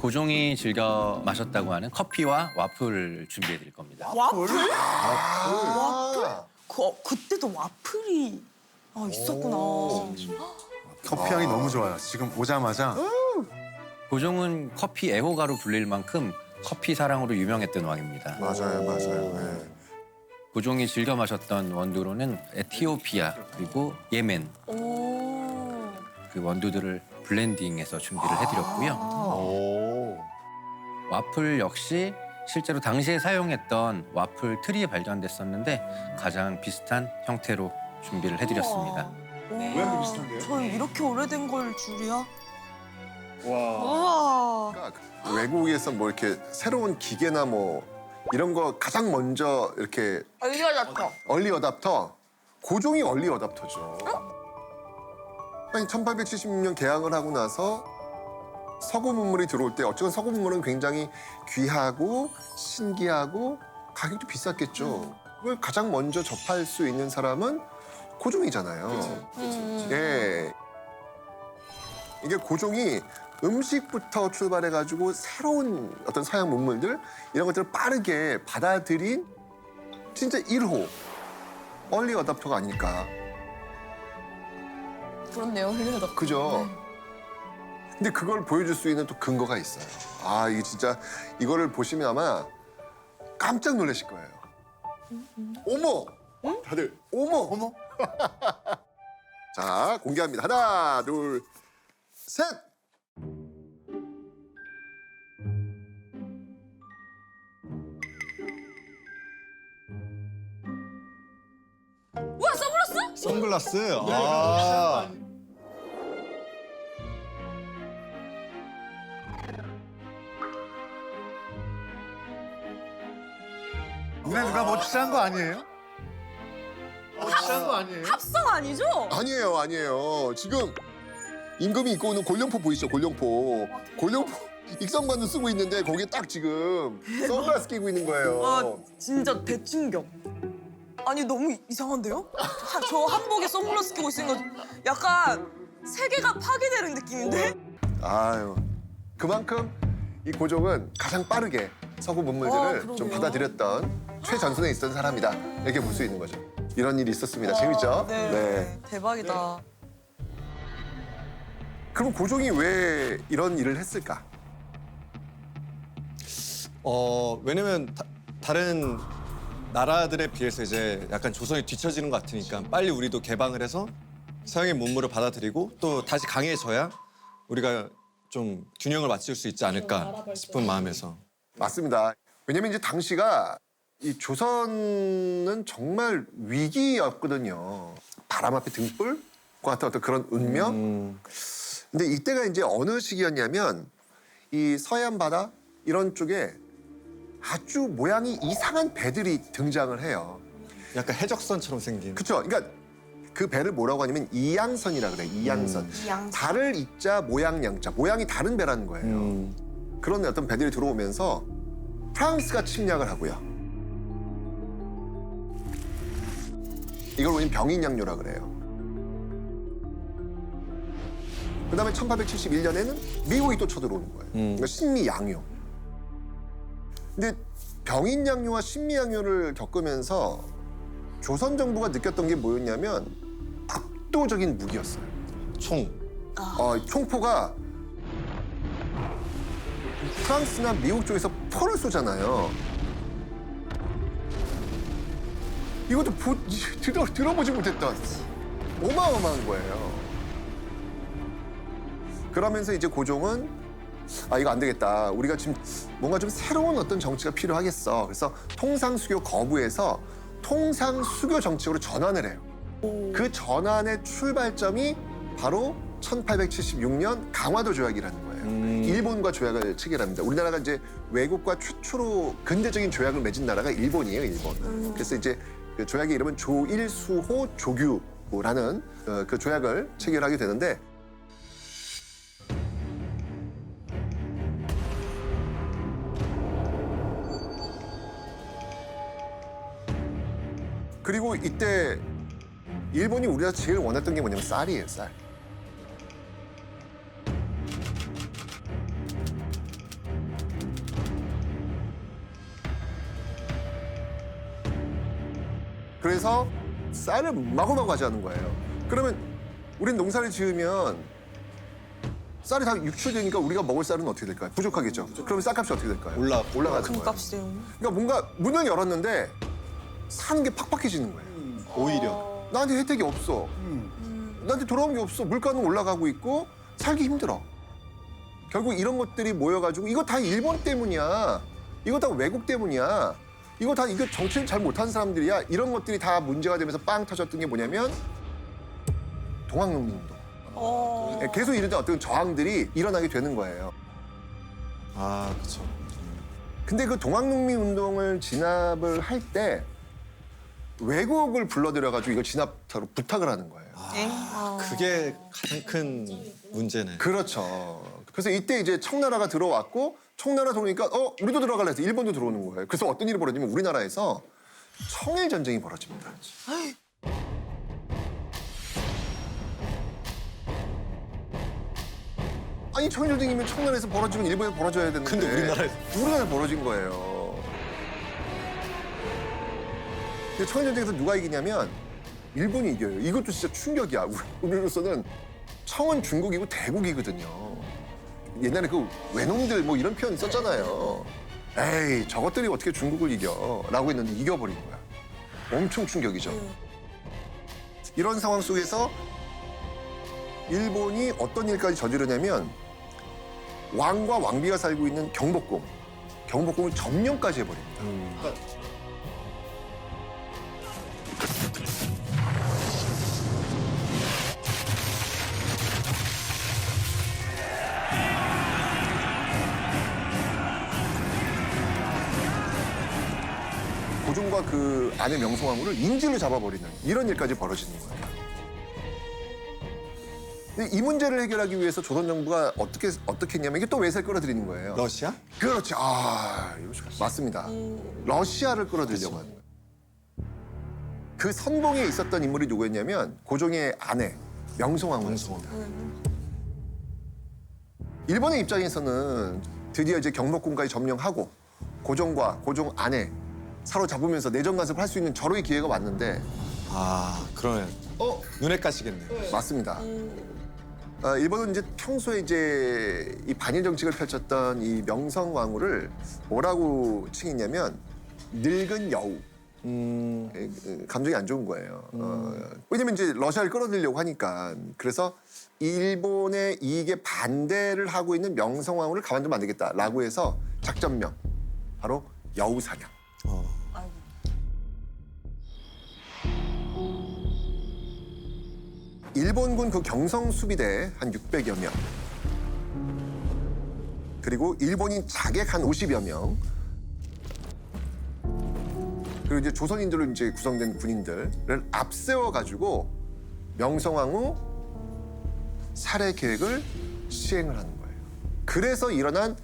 고종이 즐겨 마셨다고 하는 커피와 와플을 준비해 드릴 겁니다. 와플? 아, 그때도 와플이 있었구나. 커피 향이 너무 좋아요. 지금 오자마자 고종은 커피 애호가로 불릴 만큼 커피 사랑으로 유명했던 왕입니다. 맞아요, 맞아요. 네. 고종이 즐겨 마셨던 원두로는 에티오피아 그리고 예멘 오. 그 원두들을 블렌딩해서 준비를 해드렸고요. 오. 와플 역시 실제로 당시에 사용했던 와플 틀이 발견됐었는데 가장 비슷한 형태로 준비를 해드렸습니다. 왜 이렇게 비슷한데요? 전 이렇게 오래된 걸 줄이야? 와. 와. 그러니까 외국에서 뭐 이렇게 새로운 기계나 뭐 이런 거 가장 먼저 이렇게 알려졌어. 얼리 어답터, 고종이 얼리 어답터죠. 아니 1876년 개항을 하고 나서 서구 문물이 들어올 때 어쨌든 서구 문물은 굉장히 귀하고 신기하고 가격도 비쌌겠죠. 그걸 가장 먼저 접할 수 있는 사람은 고종이잖아요. 예. 이게 고종이 음식부터 출발해가지고 새로운 어떤 서양 문물들 이런 것들을 빠르게 받아들인 진짜 1호 얼리 어답터가 아닐까. 그렇네요, 흘려졌어. 그죠? 근데 그걸 보여줄 수 있는 또 근거가 있어요. 아, 이게 진짜 이거를 보시면 아마 깜짝 놀라실 거예요. 어머! 다들 어머! 어머! 자, 공개합니다. 하나, 둘, 셋! 우와, 선글라스? 선글라스? 아. 눈에 누가 뭐 취한 거 아니에요? 취한 거 아니에요? 합성 아니죠? 아니에요, 아니에요. 지금 임금이 입고 오는 골룡포 보이시죠? 골룡포. 골룡포 익성관도 쓰고 있는데 거기에 딱 지금 선글라스 끼고 있는 거예요. 아, 진짜 대충격. 아니, 너무 이상한데요? 저 한복에 선글라스 끼고 있으니까 약간 세계가 파괴되는 느낌인데? 아유, 그만큼 이 고종은 가장 빠르게 서구 문물들을 그러게요. 좀 받아들였던 최전선에 있었던 사람이다. 이렇게 볼 수 있는 거죠. 이런 일이 있었습니다. 재밌죠? 네. 대박이다. 그럼 고종이 왜 이런 일을 했을까? 왜냐면 다른 나라들에 비해서 이제 약간 조선이 뒤처지는 것 같으니까 빨리 우리도 개방을 해서 서양의 문물을 받아들이고 또 다시 강해져야 우리가 좀 균형을 맞출 수 있지 않을까 싶은 마음에서. 맞습니다. 왜냐면 이제 당시가 이 조선은 정말 위기였거든요. 바람 앞에 등불과 같은 어떤 그런 운명. 근데 이때가 이제 어느 시기였냐면 이 서해안 바다 이런 쪽에 아주 모양이 이상한 배들이 등장을 해요. 약간 해적선처럼 생긴. 그렇죠. 그러니까 그 배를 뭐라고 하냐면 이양선이라 그래요. 이양선. 이양선. 달을 이자 모양 양자. 모양이 다른 배라는 거예요. 그런 어떤 배들이 들어오면서 프랑스가 침략을 하고요. 이걸 우리는 병인양요라 그래요. 그다음에 1871년에는 미국이 또 쳐들어오는 거예요. 그러니까 신미양요. 근데 병인양요와 신미양요를 겪으면서 조선 정부가 느꼈던 게 뭐였냐면 압도적인 무기였어요. 총. 총포가 프랑스나 미국 쪽에서 포를 쏘잖아요. 이것도 들어보지 못했던 어마어마한 거예요. 그러면서 이제 고종은 이거 안 되겠다. 우리가 지금 뭔가 좀 새로운 어떤 정치가 필요하겠어. 그래서 통상수교 거부해서 통상수교 정책으로 전환을 해요. 그 전환의 출발점이 바로 1876년 강화도 조약이라는 거예요. 일본과 조약을 체결합니다. 우리나라가 이제 외국과 최초로 근대적인 조약을 맺은 나라가 일본이에요, 일본. 그래서 이제 그 조약의 이름은 조일수호 조규라는 그 조약을 체결하게 되는데 그리고 이때 일본이 우리가 제일 원했던 게 뭐냐면 쌀이에요, 쌀. 그래서 쌀을 마구마구 가져가는 거예요. 그러면 우린 농사를 지으면 쌀이 다 유출되니까 우리가 먹을 쌀은 어떻게 될까요? 부족하겠죠. 그러면 쌀값이 어떻게 될까요? 올라가는 거예요. 금값이 돼요. 그러니까 뭔가 문을 열었는데 사는 게 팍팍해지는 거예요. 오히려. 나한테 혜택이 없어. 나한테 돌아온 게 없어. 물가는 올라가고 있고 살기 힘들어. 결국 이런 것들이 모여가지고 이거 다 일본 때문이야. 이거 다 외국 때문이야. 이거 정치를 잘 못하는 사람들이야. 이런 것들이 다 문제가 되면서 빵 터졌던 게 뭐냐면 동학농민운동. 계속 이런 어떤 저항들이 일어나게 되는 거예요. 아, 그렇죠. 근데 그 동학농민운동을 진압을 할 때 외국을 불러들여가지고 이거 진압하러 부탁을 하는 거예요. 그게 가장 큰 문제네. 그렇죠. 그래서 이때 이제 청나라가 들어왔고 청나라 들어오니까 우리도 들어갈라 해서 일본도 들어오는 거예요. 그래서 어떤 일이 벌어지면 우리나라에서 청일 전쟁이 벌어집니다. 아니 청일 전쟁이면 청나라에서 벌어지면 일본에서 벌어져야 되는데 근데 우리나라에서 벌어진 거예요. 근데 청일 전쟁에서 누가 이기냐면 일본이 이겨요. 이것도 진짜 충격이야. 우리로서는 청은 중국이고 대국이거든요. 옛날에 그 외놈들 뭐 이런 표현 썼잖아요. 에이 저것들이 어떻게 중국을 이겨 라고 했는데 이겨버린 거야. 엄청 충격이죠. 이런 상황 속에서 일본이 어떤 일까지 저지르냐면 왕과 왕비가 살고 있는 경복궁을 점령까지 해버립니다. 고종과 그 아내 명성황후를 인질로 잡아버리는 이런 일까지 벌어지는 거예요. 근데 이 문제를 해결하기 위해서 조선 정부가 어떻게 했냐면 이게 또 외세를 끌어들이는 거예요. 러시아? 그렇지. 맞습니다. 러시아를 끌어들이려고 하는 거예요. 그 선봉에 있었던 인물이 누구였냐면 고종의 아내 명성황후였습니다. 일본의 입장에서는 드디어 이제 경복궁까지 점령하고 고종과 고종 아내 사로잡으면서 내정 간섭을 할 수 있는 절호의 기회가 왔는데 아, 그러네. 눈에 까시겠네. 맞습니다. 일본은 이제 평소에 이제 이 반일 정책을 펼쳤던 이 명성황후를 뭐라고 칭했냐면 늙은 여우. 감정이 안 좋은 거예요. 왜냐면 이제 러시아를 끌어들이려고 하니까. 그래서 일본의 이익에 반대를 하고 있는 명성황후를 가만두면 안 되겠다라고 해서 작전명 바로 여우 사냥. 일본군 그 경성 수비대 한 600여 명, 그리고 일본인 자객 한 50여 명, 그리고 이제 조선인들로 이제 구성된 군인들을 앞세워 가지고 명성황후 살해 계획을 시행을 하는 거예요. 그래서 일어난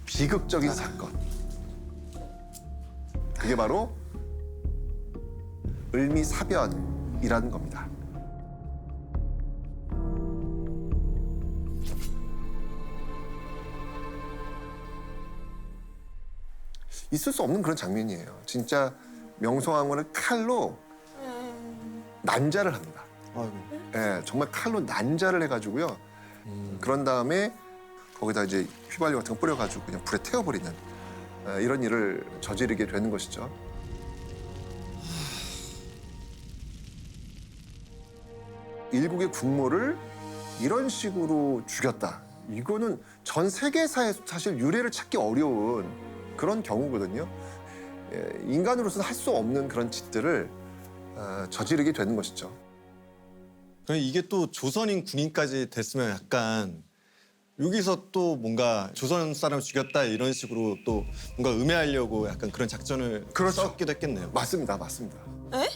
비극적인 사건. 그게 바로 을미사변이라는 겁니다. 있을 수 없는 그런 장면이에요. 진짜 명성황후를 칼로 난자를 합니다. 아이고. 예, 정말 칼로 난자를 해가지고요. 그런 다음에 거기다 이제 휘발유 같은 거 뿌려가지고 그냥 불에 태워버리는 이런 일을 저지르게 되는 것이죠. 일국의 국모를 이런 식으로 죽였다. 이거는 전 세계사에서 사실 유례를 찾기 어려운 그런 경우거든요. 인간으로서는 할 수 없는 그런 짓들을 저지르게 되는 것이죠. 그럼 이게 또 조선인 군인까지 됐으면 약간 여기서 또 뭔가 조선 사람 죽였다 이런 식으로 또 뭔가 음해하려고 약간 그런 작전을 그렇죠. 썼기도 했겠네요. 맞습니다. 맞습니다. 에?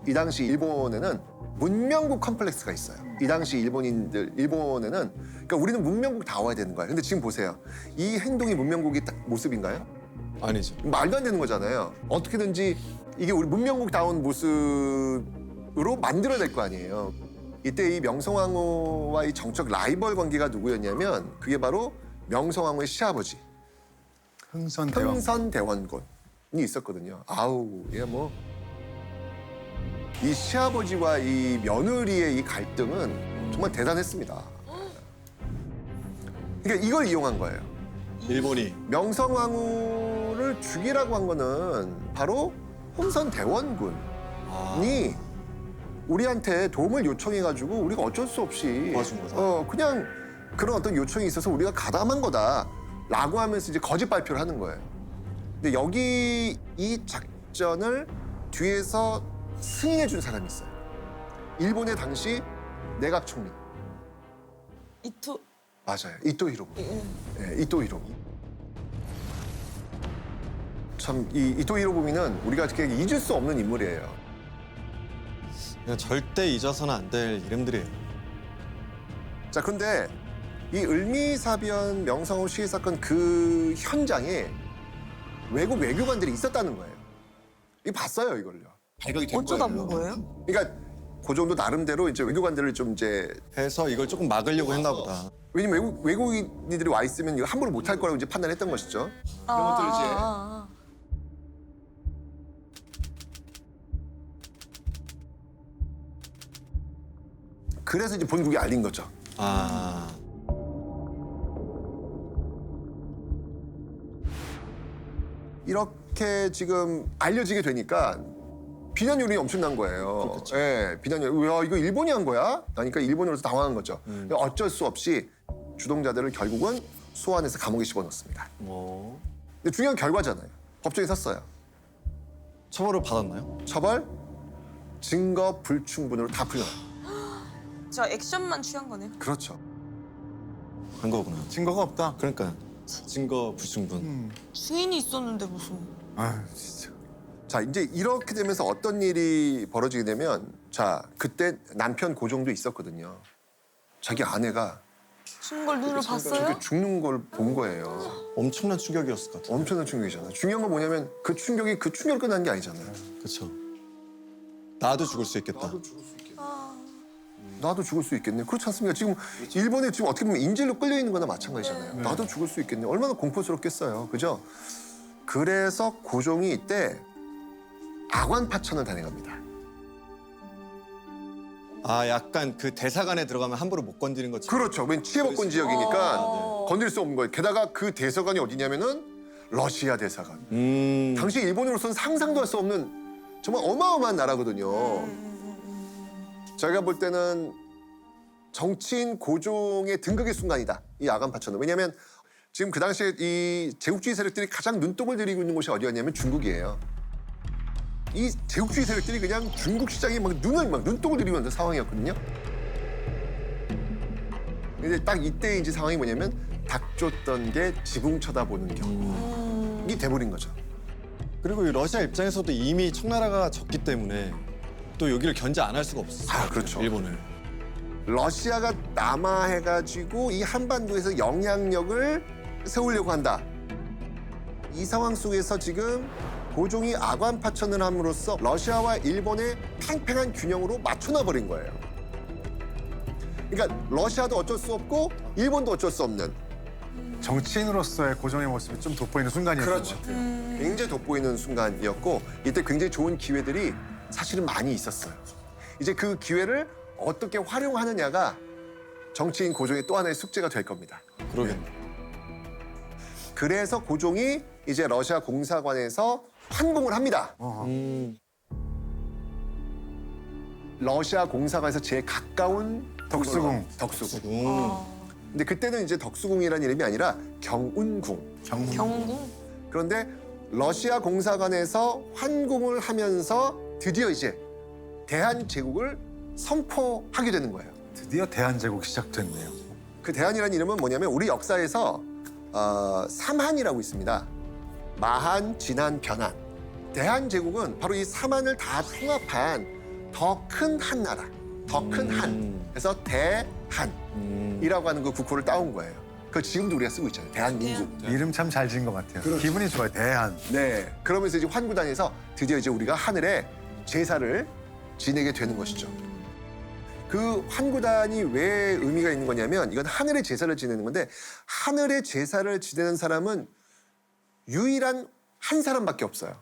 이 당시 일본에는 문명국 컴플렉스가 있어요. 이 당시 일본에는 그러니까 우리는 문명국 다 와야 되는 거예요. 근데 지금 보세요. 이 행동이 문명국의 모습인가요? 아니죠. 말도 안 되는 거잖아요. 어떻게든지 이게 우리 문명국다운 모습으로 만들어낼 거 아니에요. 이때 이 명성황후와의 정적 라이벌 관계가 누구였냐면 그게 바로 명성황후의 시아버지 흥선대왕. 흥선대원군. 있었거든요. 아우, 얘 뭐. 이 시아버지와 이 며느리의 이 갈등은 정말 대단했습니다. 그러니까 이걸 이용한 거예요. 일본이. 명성황후를 죽이라고 한 거는 바로 홍선대원군이 아, 우리한테 도움을 요청해가지고 우리가 어쩔 수 없이 도와준 거다. 그냥 그런 어떤 요청이 있어서 우리가 가담한 거다라고 하면서 이제 거짓 발표를 하는 거예요. 근데 여기 이 작전을 뒤에서 승인해 준 사람이 있어요. 일본의 당시 내각 총리. 이토 맞아요. 이토 히로부미. 네, 이토 히로부미. 참 이 이토 히로부미는 우리가 어떻게 잊을 수 없는 인물이에요. 그냥 절대 잊어서는 안 될 이름들이에요. 자, 그런데 이 을미사변 명성황후 시해 사건 그 현장에 외국 외교관들이 있었다는 거예요. 이 봤어요, 이걸요. 발각이 된 어쩌다 거예요. 본 거예요? 그러니까 그 정도 나름대로 이제 외교관들을 좀 이제 해서 이걸 조금 막으려고 했나 보다. 왜냐면 외국인들이 와 있으면 이거 함부로 못 할 거라고 이제 판단했던 것이죠. 그런 것들을 이제 그래서 이제 본국에 알린 거죠. 아, 이렇게 지금 알려지게 되니까 비난율이 엄청난 거예요. 예, 비난율. 야, 이거 일본이 한 거야? 그러니까 일본으로서 당황한 거죠. 어쩔 수 없이 주동자들을 결국은 소환해서 감옥에 집어넣습니다. 뭐 근데 중요한 결과잖아요. 법정에 섰어요. 처벌을 받았나요? 처벌, 증거 불충분으로 다 풀려요. 저 액션만 취한 거네요. 그렇죠. 한 거구나. 증거가 없다. 그러니까 증거 불충분. 증인이 있었는데 무슨. 아 진짜. 자, 이제 이렇게 되면서 어떤 일이 벌어지게 되면 자, 그때 남편 고종도 있었거든요. 자기 아내가 죽는 걸 눈으로 봤어요? 저렇게 죽는 걸 본 거예요. 엄청난 충격이었을 것 같아요. 엄청난 충격이잖아요. 중요한 건 뭐냐면 그 충격이 그 충격을 끝난 게 아니잖아요. 그렇죠. 나도 죽을 수 있겠다. 나도 죽을 수 있겠네. 그렇지 않습니까? 지금 일본에 지금 어떻게 보면 인질로 끌려 있는 거나 마찬가지잖아요. 나도 죽을 수 있겠네. 얼마나 공포스럽겠어요. 그죠? 그래서 고종이 이때 악완파천을 단행합니다. 아, 약간 그 대사관에 들어가면 함부로 못 건드리는 것처럼. 그렇죠. 웬 치해법권 지역이니까 건드릴 수 없는 거예요. 게다가 그 대사관이 어디냐면은 러시아 대사관. 당시 일본으로서는 상상도 할 수 없는 정말 어마어마한 나라거든요. 저희가 볼 때는 정치인 고종의 등극의 순간이다. 이 아간파천은. 왜냐하면 지금 그 당시에 이 제국주의 세력들이 가장 눈독을 들이고 있는 곳이 어디였냐면 중국이에요. 이 제국주의 세력들이 그냥 중국 시장에 막 눈독을 들이고 있는 상황이었거든요. 근데 딱 이때 이제 상황이 뭐냐면 닥쳤던 게 지붕 쳐다보는 경이 돼버린 거죠. 그리고 이 러시아 입장에서도 이미 청나라가 졌기 때문에 또 여기를 견제 안 할 수가 없었어요. 아, 그렇죠. 일본을. 러시아가 남하해가지고 이 한반도에서 영향력을 세우려고 한다. 이 상황 속에서 지금 고종이 악완파천을 함으로써 러시아와 일본의 팽팽한 균형으로 맞춰놔버린 거예요. 그러니까 러시아도 어쩔 수 없고 일본도 어쩔 수 없는. 정치인으로서의 고종의 모습이 좀 돋보이는 순간이었던 그렇죠. 것 같아요. 굉장히 돋보이는 순간이었고 이때 굉장히 좋은 기회들이 사실은 많이 있었어요. 이제 그 기회를 어떻게 활용하느냐가 정치인 고종의 또 하나의 숙제가 될 겁니다. 그러겠네. 그래서 고종이 이제 러시아 공사관에서 환공을 합니다. 러시아 공사관에서 제일 가까운 덕수궁. 덕수궁. 근데 그때는 이제 덕수궁이라는 이름이 아니라 경운궁. 경궁? 그런데 러시아 공사관에서 환공을 하면서 드디어 이제 대한제국을 선포하게 되는 거예요. 드디어 대한제국 시작됐네요. 그 대한이라는 이름은 뭐냐면 우리 역사에서 삼한이라고 있습니다. 마한, 진한, 변한. 대한제국은 바로 이 삼한을 다 통합한 더 큰 한 나라, 더 큰 한. 그래서 대한이라고 하는 그 국호를 따온 거예요. 그걸 지금도 우리가 쓰고 있잖아요. 대한민국. 이름 참 잘 지은 것 같아요. 기분이 좋아요. 대한. 네. 그러면서 이제 환구단에서 드디어 이제 우리가 하늘에 제사를 지내게 되는 것이죠. 그 환구단이 왜 의미가 있는 거냐면 이건 하늘의 제사를 지내는 건데 하늘의 제사를 지내는 사람은 유일한 한 사람밖에 없어요.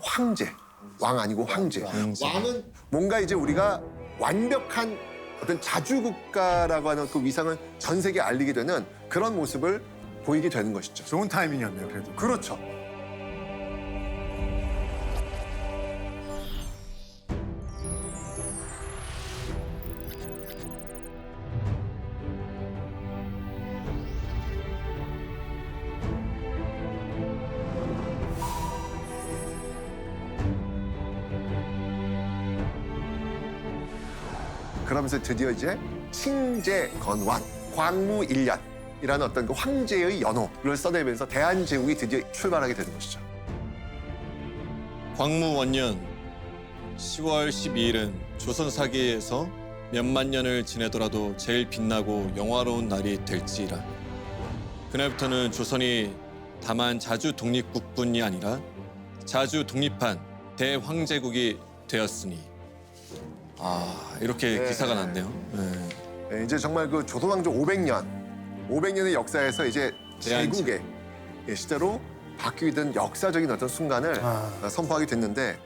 황제. 왕 아니고 황제. 왕은 뭔가 이제 우리가 완벽한 어떤 자주국가라고 하는 그 위상을 전 세계에 알리게 되는 그런 모습을 보이게 되는 것이죠. 좋은 타이밍이었네요, 그래도. 그렇죠. 그러면서 드디어 이제 칭제건왕, 광무일년이라는 어떤 그 황제의 연호를 써내면서 대한제국이 드디어 출발하게 되는 것이죠. 광무원년 10월 12일은 조선 사기에서 몇만 년을 지내더라도 제일 빛나고 영화로운 날이 될지라. 그날부터는 조선이 다만 자주 독립국뿐이 아니라 자주 독립한 대황제국이 되었으니. 이렇게 네. 기사가 났네요. 네. 네, 이제 정말 그 조선왕조 500년의 역사에서 이제 제국의 시대로 바뀌게 된 역사적인 어떤 순간을 선포하게 됐는데